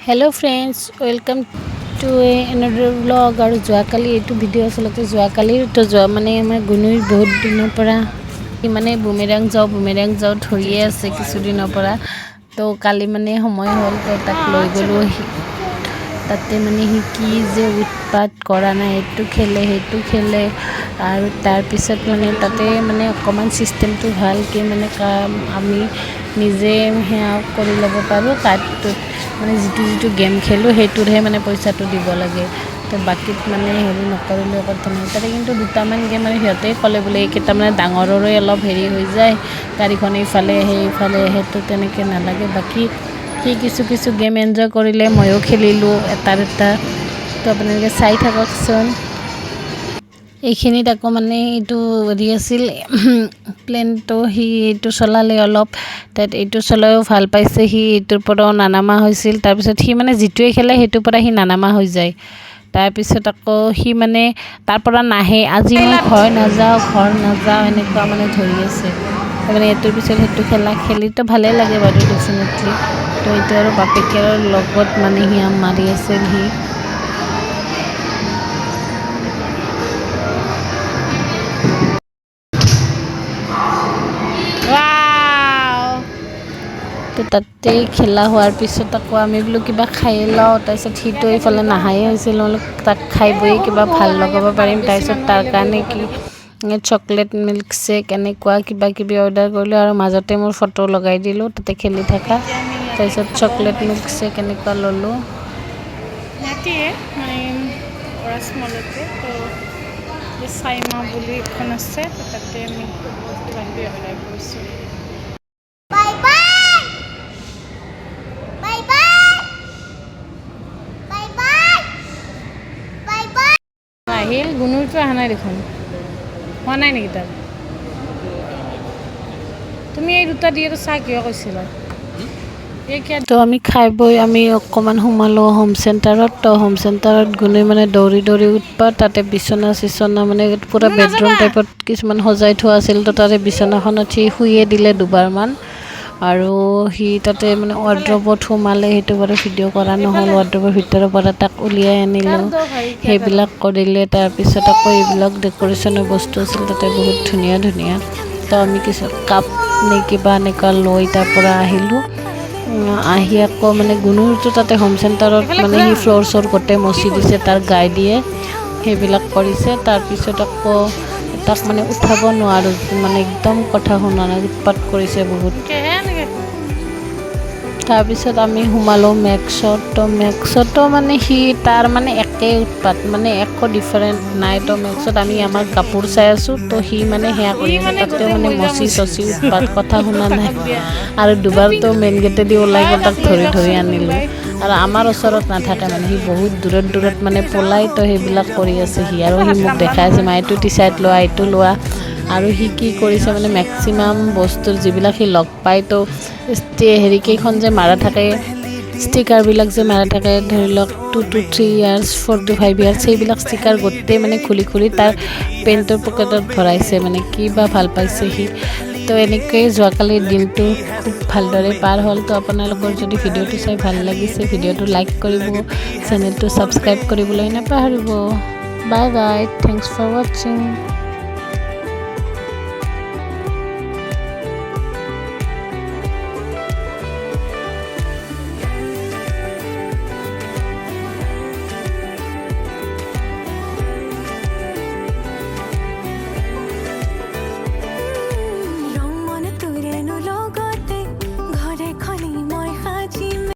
hello friends welcome to another vlog और जोकाली ये भिडिओ आसलते जोकाली तो जो माने आमार गुनुर बहुत दिनर परा माने बुमेरांग जाओ धरिए आछे किछुदिनर परा तो काली माने समय हल तो ताक लई गलो ताते माने हि कि जे उत्पात करा ना एटु खेले और तार पिছত माने ताते माने अकमान सिस्टेमটো भालके माने आमी निजे हेया करि लब पारो तात माने जिटु गेम खेलो हेटुरहे माने पैसाটো দিব লাগে तो बाकी माने हेरि नकरिले কথা নাই তাতে কিন্তু দুটামান গেম মানে হিয়তে কলে বলে এইকেটা মানে ডাঙৰৰে অলপ হেৰি হৈ যায় গাড়ীখন ইফালে হেতু তেনেকে নালাগে বাকি কি কিছু গেম এনজয় কৰিলে ময়ো খেলিলো এটা তো আপোনালোকে চাই থাককচোন এইখিনিত আকৌ মানে এইটো হেৰি আছিল প্লেনটো হি এইটো চলালে অলপ তাত এইটো চলায়ও ভাল পাইছে হি এইটোৰ পৰা নানামা হৈছিল তাৰ পিছত হি মানে জিতুৱে খেলে হেতুৰ পৰা হি নানামা হৈ যায় তাৰ পিছত আকৌ হি মানে তাৰ পৰা নাহে আজি মই ঘৰ নাযাও এনেকুৱা মানে ধৰি আছে মানে এইটোৰ পিছত হেতু খেলি তো ভালে লাগে বাৰু ডেফিনেটলি তো এইটো আৰু বাপেকৰ লগত মানে হি মাৰি আছিল হি तो ताते खेला होवार पिছত আকৌ আমি বলো কিবা খাই লও তাৰপিছত হিটো ইফালে নাহাই হৈছিল তাক খাই বই কিবা ভাল লগাব পাৰিম তাৰপিছত তাৰ কাৰণে কি চকলেট মিল্ক শেক এনেকুৱা কিবা কিবি অৰ্ডাৰ কৰিলো আৰু মাজতে মোৰ ফটো লগাই দিলো তাতে খেলি থাকা তাৰপিছত চকলেট মিল্ক শেক এনেকুৱা ললো নাটিয়ে মানে ৰসমলতে তো সাইমা বুলি এখন আছে তাতে আমি কিবা কিবি অৰ্ডাৰ কৰিছো আহিল গুনুৰটো আহা নাই দেখোন হোৱা নাই নেকি তাত তুমি এই দুটা দিয়ে চাহ কিয় কৈছিলা তো আমি খাই বই আমি অকমান সোমালো হোম চেণ্টাৰত তো হোম চেণ্টাৰত গুনুই মানে দৌৰি উৎপাত তাতে বিছনা মানে পুৰা বেডৰুম টাইপত কিছুমান সজাই থোৱা আছিল তো তাতে বিছনাখনত সি শুইয়ে দিলে দুবাৰমান আৰু হি তাতে মানে ৱাৰ্ড্ৰবত সোমালে হেতু বাৰু ভিডিও কৰা নহল ৱাৰ্ড্ৰবৰ ভিতৰৰ পৰা তাক উলিয়াই আনিলো হেবিলাক কৰিলে তাৰ পিছত আকৌ এইবিলাক ডেকোৰেশনৰ বস্তু আছিল তাতে বহুত ধুনিয়া তো আমি কিছু কাপ নে কিবা এনেকা লৈ তাৰ পৰা আহিলো আহি আকৌ মানে গুনুৰটো তাতে হোম চেণ্টাৰত মানে হি ফ্লোৰ গোটে মচি দিছে তাৰ গাই দিয়ে হেবিলাক কৰিছে তাৰ পিছত আকৌ তাক মানে উঠাব নোৱাৰো মানে একদম কথা শুনা নাই উৎপাত কৰিছে বহুত তাৰ পিছত আমি হুমালো মেক্সটো মানে হি তাৰ মানে একে উৎপাত মানে একো ডিফাৰেন্ট নাই তো মেক্সত আমি আমাৰ কাপোৰ চাই আছো তো হি মানে হেয়া কৰি তাতে মানে মচি উৎপাত কথা শুনা নাই আৰু দুবাৰ তো মেইন গেটে দি ওলাই তাক ধৰি আনিলো আৰু আমাৰ ওচৰত নাথাকে মানে হি বহুত দূৰত মানে পলাই তো হেবিলাক কৰি আছে হি আৰু হি মোক দেখাই আছে মাইটো টি-শাৰ্ট লোৱা এইটো লোৱা আৰু হি কি কৰিছে মানে ম্যাক্সিমাম বস্তুৰ যিবিলাক হি লগ পাই তো হেৰি কেইখন যে মাৰা থাকে ষ্টিকাৰ বিলাক যে মাৰা থাকে ধৰি লওক 2 to 3 ইয়াৰ্স 4 to 5 ইয়াৰ্স সেইবিলাক ষ্টিকাৰ গোটে মানে খুলি তাৰ পেন্টৰ পকেটত ভৰাইছে মানে কিবা ভাল পাইছে হি তো এনেকৈ যোৱাকালিৰ দিনটো খুব ভালদৰে পাৰ হ'ল তো আপোনালোকৰ যদি ভিডিওটো চাই ভাল লাগিছে ভিডিওটো লাইক কৰিব চেনেলটো সাবস্ক্ৰাইব কৰিবলৈ নাপাহৰিব bye bye thanks for watching